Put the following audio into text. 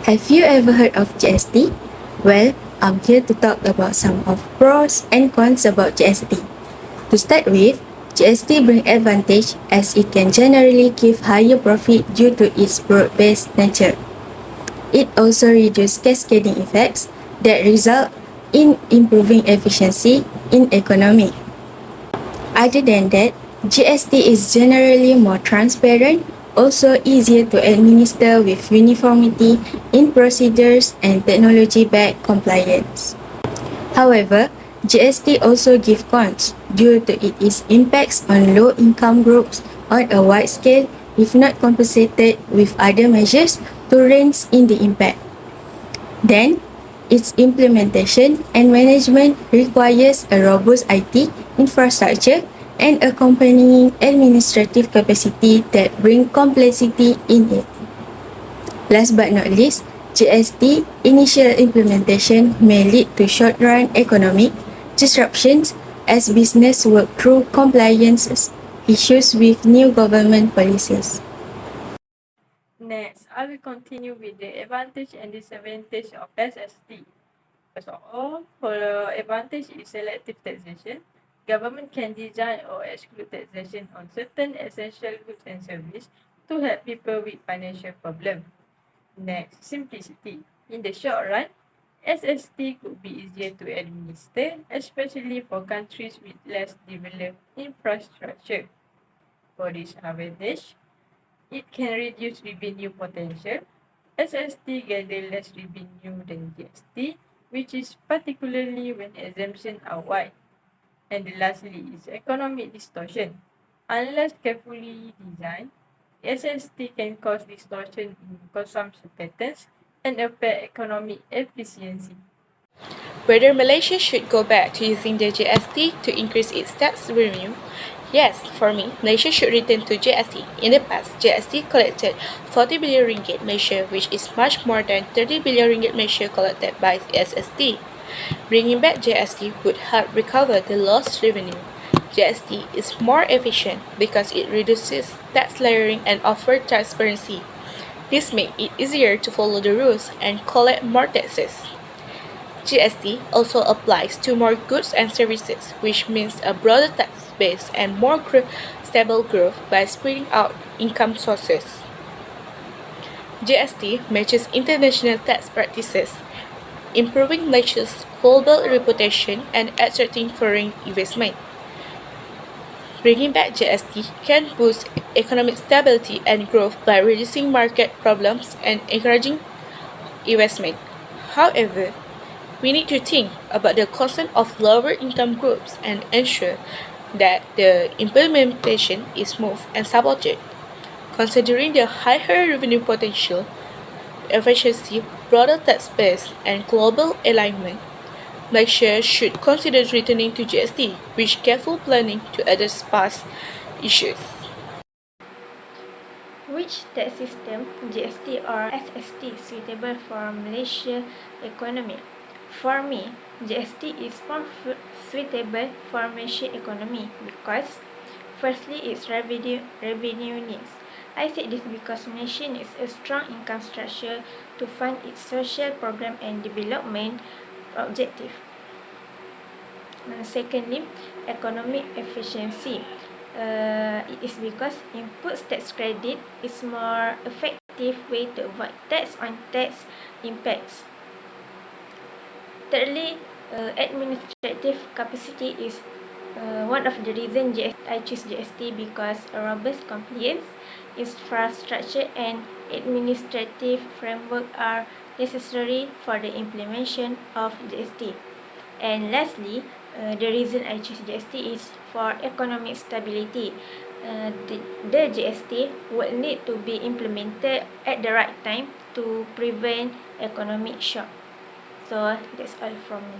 Have you ever heard of GST? Well, I'm here to talk about some of pros and cons about GST. To start with, GST brings advantage as it can generally give higher profit due to its broad-based nature. It also reduces cascading effects that result in improving efficiency in economy. Other than that, GST is generally more transparent, also easier to administer with uniformity in procedures and technology-backed compliance. However, GST also gives cons due to its impacts on low-income groups on a wide scale if not compensated with other measures to rein in the impact. Then, its implementation and management requires a robust IT infrastructure and accompanying administrative capacity that bring complexity in it. Last but not least, GST initial implementation may lead to short-run economic disruptions as business work through compliance issues with new government policies. Next, I will continue with the advantage and disadvantage of SST. First of all, for advantage is selective taxation. Government can design or exclude taxation on certain essential goods and services to help people with financial problems. Next, simplicity. In the short run, SST could be easier to administer, especially for countries with less developed infrastructure. For disadvantage, it can reduce revenue potential. SST gather less revenue than GST, which is particularly when exemptions are wide. And lastly is economic distortion. Unless carefully designed, SST can cause distortion in consumption patterns and affect economic efficiency. Whether Malaysia should go back to using the GST to increase its tax revenue? Yes, for me, Malaysia should return to GST. In the past, GST collected 40 billion ringgit Malaysia, which is much more than 30 billion ringgit Malaysia collected by SST. Bringing back GST would help recover the lost revenue. GST is more efficient because it reduces tax layering and offers transparency. This makes it easier to follow the rules and collect more taxes. GST also applies to more goods and services, which means a broader tax base and more stable growth by spreading out income sources. GST matches international tax practices, improving Malaysia's global reputation and attracting foreign investment. Bringing back GST can boost economic stability and growth by reducing market problems and encouraging investment. However, we need to think about the concern of lower income groups and ensure that the implementation is smooth and supported. Considering the higher revenue potential, efficiency, broader tax base, and global alignment, Malaysia should consider returning to GST with careful planning to address past issues. Which tax system, GST or SST, suitable for Malaysia economy? For me, GST is more suitable for Malaysia economy because firstly, its revenue needs. I said this because Malaysia needs a strong income structure to fund its social program and development objective. Secondly, economic efficiency. It is because input tax credit is more effective way to avoid tax on tax impacts. Thirdly, administrative capacity is one of the reasons I choose GST because a robust compliance, infrastructure and administrative framework are necessary for the implementation of GST. And lastly, the reason I choose GST is for economic stability. The GST would need to be implemented at the right time to prevent economic shock. So that's all from me.